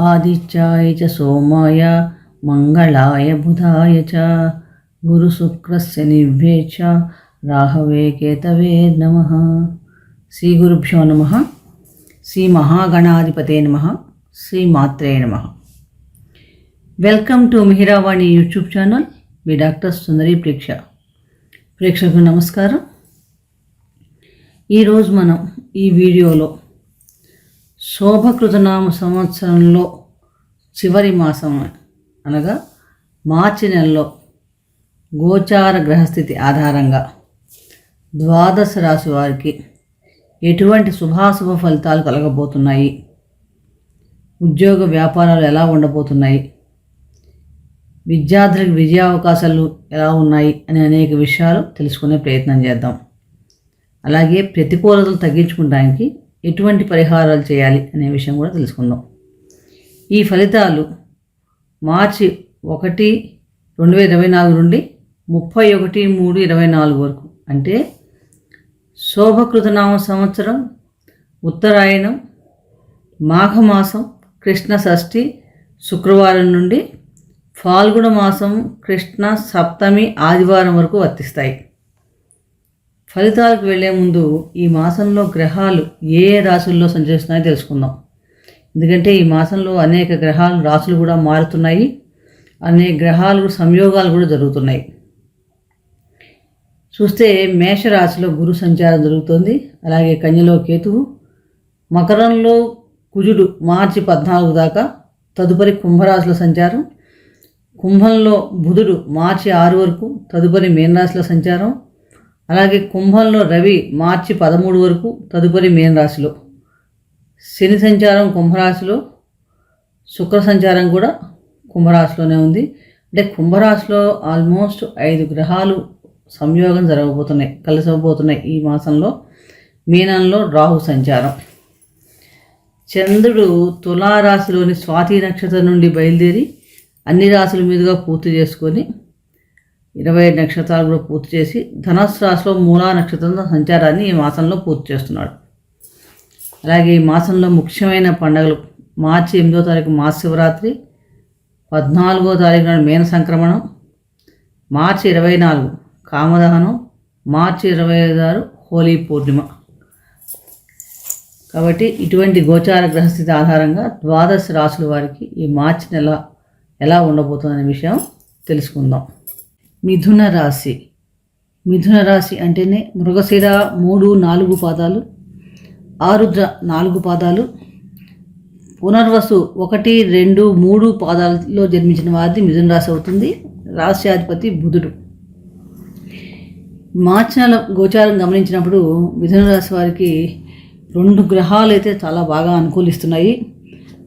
ఆదిత్యాయ చ సోమాయ మంగళాయ బుధాయ చ గురుశుక్రస్య నిభ్యే చ రాహవే కేతవే నమః. శ్రీ గురుభ్యో నమః. శ్రీ మహాగణాధిపతే నమః. శ్రీ మాత్రే నమః. Welcome to Mihiravani YouTube channel. మీ డాక్టర్ సుందరి ప్రేక్షకులకు నమస్కారం. ఈరోజు మనం ఈ వీడియోలో శోభకృతనామ సంవత్సరంలో చివరి మాసం అనగా మార్చి నెలలో గోచార గ్రహస్థితి ఆధారంగా ద్వాదశ రాశి వారికి ఎటువంటి శుభాశుభ ఫలితాలు కలగబోతున్నాయి, ఉద్యోగ వ్యాపారాలు ఎలా ఉండబోతున్నాయి, విద్యార్థులకు విజయావకాశాలు ఎలా ఉన్నాయి అనే అనేక విషయాలు తెలుసుకునే ప్రయత్నం చేద్దాం. అలాగే ప్రతికూలతలు తగ్గించుకోవడానికి ఎటువంటి పరిహారాలు చేయాలి అనే విషయం కూడా తెలుసుకుందాం. ఈ ఫలితాలు మార్చి 1, 2024 నుండి 31/3/24 వరకు, అంటే శోభకృతనామ సంవత్సరం ఉత్తరాయణం మాఘమాసం కృష్ణ షష్ఠి శుక్రవారం నుండి ఫాల్గుణ మాసం కృష్ణ సప్తమి ఆదివారం వరకు వర్తిస్తాయి. ఫలితాలకు వెళ్లే ముందు ఈ మాసంలో గ్రహాలు ఏ రాశుల్లో సంచరిస్తున్నాయో తెలుసుకుందాం. ఎందుకంటే ఈ మాసంలో అనేక గ్రహాలు రాశులు కూడా మారుతున్నాయి, అనేక గ్రహాలు సంయోగాలు కూడా జరుగుతున్నాయి. చూస్తే మేషరాశిలో గురు సంచారం జరుగుతుంది. అలాగే కన్యలో కేతువు, మకరంలో కుజుడు మార్చి 14 దాకా, తదుపరి కుంభరాశిలో సంచారం, కుంభంలో బుధుడు మార్చి 6 వరకు, తదుపరి మీనరాశిలో సంచారం, అలాగే కుంభంలో రవి మార్చి 13 వరకు, తదుపరి మీనరాశిలో, శని సంచారం కుంభరాశిలో, శుక్ర సంచారం కూడా కుంభరాశిలోనే ఉంది. అంటే కుంభరాశిలో ఆల్మోస్ట్ 5 గ్రహాలు సంయోగం జరగబోతున్నాయి, కలిసిపోతున్నాయి ఈ మాసంలో. మీనంలో రాహు సంచారం. చంద్రుడు తులారాశిలోని స్వాతి నక్షత్రం నుండి బయలుదేరి అన్ని రాశుల మీదుగా పూర్తి చేసుకొని 27 నక్షత్రాలు కూడా పూర్తి చేసి ధనస్సు రాశిలో మూలా నక్షత్రం సంచారాన్ని ఈ మాసంలో పూర్తి చేస్తున్నాడు. అలాగే ఈ మాసంలో ముఖ్యమైన పండుగలు మార్చి 8వ తారీఖు మహాశివరాత్రి, 14వ తారీఖు నాడు మీన సంక్రమణం, మార్చి 24 కామదహనం, మార్చి 26 హోలీ పూర్ణిమ. కాబట్టి ఇటువంటి గోచార గ్రహస్థితి ఆధారంగా ద్వాదశ రాశుల వారికి ఈ మార్చి నెల ఎలా ఉండబోతుందనే విషయం తెలుసుకుందాం. మిథున రాశి. మిథున రాశి అంటేనే మృగశిర 3, 4 పాదాలు, ఆరుద్ర 4 పాదాలు, పునర్వసు 1, 2, 3 పాదాలలో జన్మించిన వారిది మిథున రాశి అవుతుంది. రాశ్యాధిపతి బుధుడు. మార్చి నెల గోచారం గమనించినప్పుడు మిథున రాశి వారికి 2 గ్రహాలు అయితే చాలా బాగా అనుకూలిస్తున్నాయి.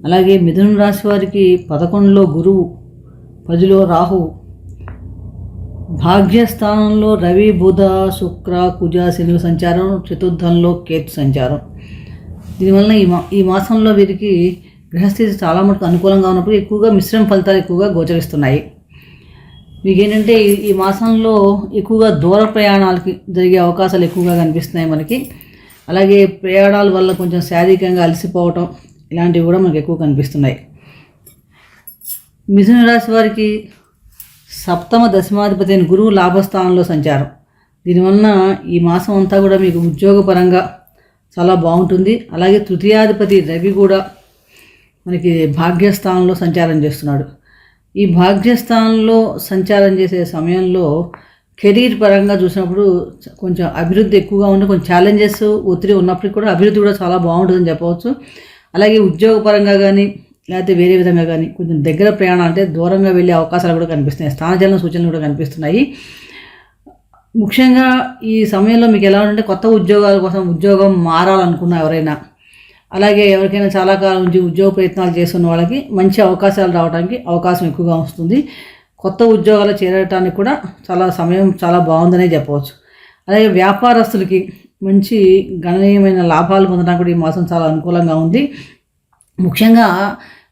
అలాగే మిథున రాశి వారికి 11లో గురువు, 10లో రాహువు, భాగ్యస్థానంలో రవి, బుధ, శుక్ర, కుజ, శని సంచారం, చతుర్థంలో కేతు సంచారం. దీనివల్ల ఈ మాసంలో వీరికి గ్రహస్థితి చాలా మటుకు అనుకూలంగా ఉన్నప్పుడు ఎక్కువగా మిశ్రమ ఫలితాలు ఎక్కువగా గోచరిస్తున్నాయి. మీకు ఏంటంటే ఈ మాసంలో ఎక్కువగా దూర ప్రయాణాలకి జరిగే అవకాశాలు ఎక్కువగా కనిపిస్తున్నాయి మనకి. అలాగే ప్రయాణాల వల్ల కొంచెం శారీరకంగా అలసిపోవటం ఇలాంటివి కూడా మనకు ఎక్కువ కనిపిస్తున్నాయి. మిథున రాశి వారికి సప్తమ దశమాధిపతి అయిన గురువు లాభస్థానంలో సంచారం. దీనివల్ల ఈ మాసం అంతా కూడా మీకు ఉద్యోగపరంగా చాలా బాగుంటుంది. అలాగే తృతీయాధిపతి రవి కూడా మనకి భాగ్యస్థానంలో సంచారం చేస్తున్నాడు. ఈ భాగ్యస్థానంలో సంచారం చేసే సమయంలో కెరీర్ పరంగా చూసినప్పుడు కొంచెం అభివృద్ధి ఎక్కువగా ఉండి కొంచెం ఛాలెంజెస్ ఒత్తిడి ఉన్నప్పటికీ కూడా అభివృద్ధి కూడా చాలా బాగుంటుందని చెప్పవచ్చు. అలాగే ఉద్యోగపరంగా కానీ లేకపోతే వేరే విధంగా కానీ కొంచెం దగ్గర ప్రయాణం అంటే దూరంగా వెళ్ళే అవకాశాలు కూడా కనిపిస్తున్నాయి. స్థానచలన సూచనలు కూడా కనిపిస్తున్నాయి. ముఖ్యంగా ఈ సమయంలో మీకు ఎలా ఉంటే కొత్త ఉద్యోగాల కోసం ఉద్యోగం మారాలనుకున్న ఎవరైనా, అలాగే ఎవరికైనా చాలా కాలం నుంచి ఉద్యోగ ప్రయత్నాలు చేస్తున్న వాళ్ళకి మంచి అవకాశాలు రావడానికి అవకాశం ఎక్కువగా వస్తుంది. కొత్త ఉద్యోగాలు చేరటానికి కూడా సమయం చాలా బాగుందనే చెప్పవచ్చు. అలాగే వ్యాపారస్తులకి మంచి గణనీయమైన లాభాలు పొందడానికి కూడా ఈ మాసం చాలా అనుకూలంగా ఉంది. ముఖ్యంగా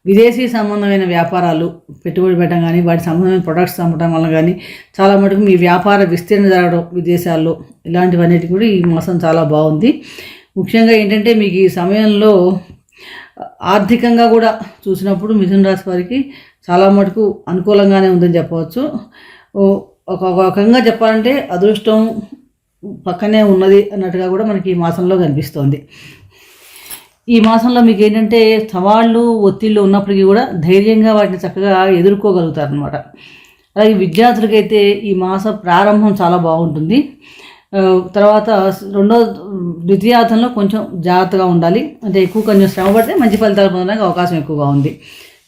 విదేశీ సంబంధమైన వ్యాపారాలు పెట్టుబడి పెట్టడం కానీ వాటి సంబంధమైన ప్రొడక్ట్స్ అమ్మటం వల్ల కానీ చాలా మటుకు మీ వ్యాపార విస్తీర్ణ జరగడం విదేశాల్లో ఇలాంటివన్నిటి కూడా ఈ మాసం చాలా బాగుంది. ముఖ్యంగా ఏంటంటే మీకు ఈ సమయంలో ఆర్థికంగా కూడా చూసినప్పుడు మిథున రాశి వారికి చాలా మటుకు అనుకూలంగానే ఉందని చెప్పవచ్చు. ఒక రకంగా చెప్పాలంటే అదృష్టం పక్కనే ఉన్నది అన్నట్టుగా కూడా మనకి ఈ మాసంలో కనిపిస్తోంది. ఈ మాసంలో మీకు ఏంటంటే సవాళ్ళు ఒత్తిళ్ళు ఉన్నప్పటికీ కూడా ధైర్యంగా వాటిని చక్కగా ఎదుర్కోగలుగుతారనమాట. అలాగే విద్యార్థులకైతే ఈ మాస ప్రారంభం చాలా బాగుంటుంది. తర్వాత ద్వితీయార్థంలో కొంచెం జాగ్రత్తగా ఉండాలి. అంటే కొంచెం శ్రమ పడితే మంచి ఫలితాలు పొందడానికి అవకాశం ఎక్కువగా ఉంది.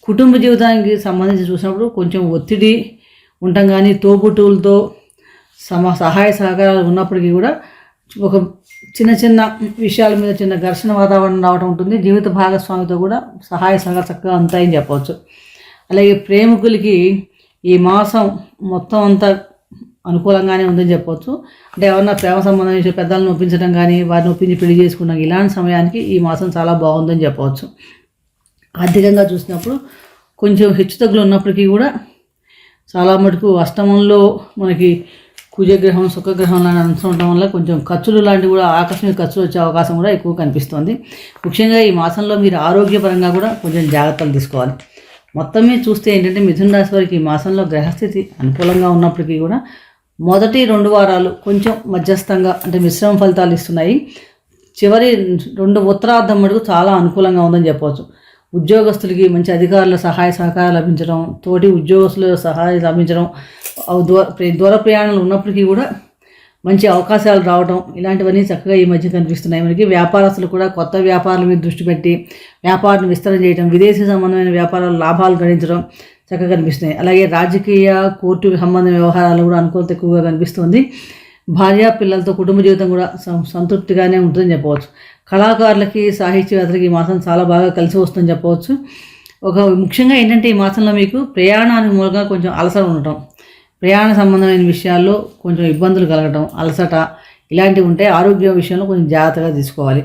కుటుంబ జీవితానికి సంబంధించి చూసినప్పుడు కొంచెం ఒత్తిడి ఉండటం కానీ తోబుట్టువులతో సహాయ సహకారాలు ఉన్నప్పటికీ కూడా ఒక చిన్న చిన్న విషయాల మీద చిన్న ఘర్షణ వాతావరణం రావడం ఉంటుంది. జీవిత భాగస్వామితో కూడా సహాయ సహకారం చక్కగా ఉంటాయని చెప్పవచ్చు. అలాగే ప్రేమికులకి ఈ మాసం మొత్తం అంతా అనుకూలంగానే ఉందని చెప్పవచ్చు. అంటే ఎవరన్నా ప్రేమ సంబంధించి పెద్దలను ఒప్పించడం కానీ వారిని ఒప్పించి పెళ్లి చేసుకున్నాం ఇలాంటి సమయానికి ఈ మాసం చాలా బాగుందని చెప్పవచ్చు. ఆర్థికంగా చూసినప్పుడు కొంచెం హెచ్చుతగ్గులు ఉన్నప్పటికీ కూడా చాలా మటుకు అష్టమంలో మనకి కుజగ్రహం సుఖగ్రహం లాంటి అంశం ఉండటం వల్ల కొంచెం ఖర్చులు లాంటివి కూడా ఆకస్మిక ఖర్చులు వచ్చే అవకాశం కూడా ఎక్కువ కనిపిస్తుంది. ముఖ్యంగా ఈ మాసంలో మీరు ఆరోగ్యపరంగా కూడా కొంచెం జాగ్రత్తలు తీసుకోవాలి. మొత్తం మీద చూస్తే ఏంటంటే మిథున రాశి వారికి ఈ మాసంలో గ్రహస్థితి అనుకూలంగా ఉన్నప్పటికీ కూడా మొదటి 2 వారాలు కొంచెం మధ్యస్థంగా అంటే మిశ్రమ ఫలితాలు ఇస్తున్నాయి. చివరి 2 ఉత్తరార్ధం మటుకు చాలా అనుకూలంగా ఉందని చెప్పవచ్చు. ఉద్యోగస్తులకి మంచి అధికారుల సహాయ సహకారాలు లభించడం, తోటి ఉద్యోగస్తుల సహాయం లభించడం, దూర ప్రయాణాలు ఉన్నప్పటికీ కూడా మంచి అవకాశాలు రావడం ఇలాంటివన్నీ చక్కగా ఈ మధ్య కనిపిస్తున్నాయి మనకి. వ్యాపారస్తులు కూడా కొత్త వ్యాపారాల మీద దృష్టి పెట్టి వ్యాపారాన్ని విస్తరణ చేయడం, విదేశీ సంబంధమైన వ్యాపారాలు లాభాలు గణించడం చక్కగా కనిపిస్తున్నాయి. అలాగే రాజకీయ కోర్టు సంబంధ వ్యవహారాలు కూడా అనుకూలత ఎక్కువగా కనిపిస్తుంది. భార్య పిల్లలతో కుటుంబ జీవితం కూడా సంతృప్తిగానే ఉంటుందని చెప్పవచ్చు. కళాకారులకి సాహిత్యవేత్తలకి ఈ మాసం చాలా బాగా కలిసి వస్తుందని చెప్పవచ్చు. ముఖ్యంగా ఏంటంటే ఈ మాసంలో మీకు ప్రయాణానికి మూలంగా కొంచెం అలసట ఉండటం, ప్రయాణ సంబంధమైన విషయాల్లో కొంచెం ఇబ్బందులు కలగడం, అలసట ఇలాంటివి ఉంటే ఆరోగ్య విషయంలో కొంచెం జాగ్రత్తగా తీసుకోవాలి.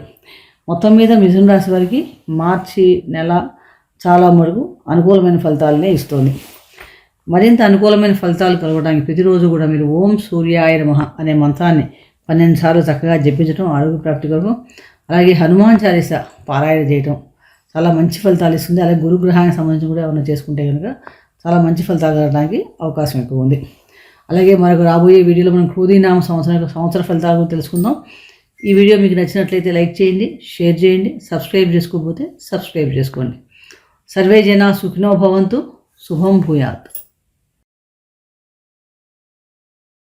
మొత్తం మీద మిథున రాశి వారికి మార్చి నెల చాలా మటుకు అనుకూలమైన ఫలితాలనే ఇస్తుంది. మరింత అనుకూలమైన ఫలితాలు కలగడానికి ప్రతిరోజు కూడా మీరు ఓం సూర్యాయ నమః అనే మంత్రాన్ని 12 సార్లు చక్కగా జపించడం ఆరోగ్య ప్రాప్తి కొరకు, అలాగే హనుమాన్ చాలీస పారాయణ చేయటం చాలా మంచి ఫలితాలు ఇస్తుంది. అలాగే గురుగ్రహానికి సంబంధించి కూడా ఏమైనా చేసుకుంటే కనుక చాలా మంచి ఫలితాలు కలగడానికి అవకాశం ఎక్కువ ఉంది. అలాగే మనకు రాబోయే వీడియోలో మనం క్రోధీనామ సంవత్సర ఫలితాల గురించి తెలుసుకుందాం. ఈ వీడియో మీకు నచ్చినట్లయితే లైక్ చేయండి, షేర్ చేయండి, సబ్స్క్రైబ్ చేసుకోకపోతే సబ్స్క్రైబ్ చేసుకోండి. సర్వే జనా సుఖినో భవంతు, శుభం భూయాత్.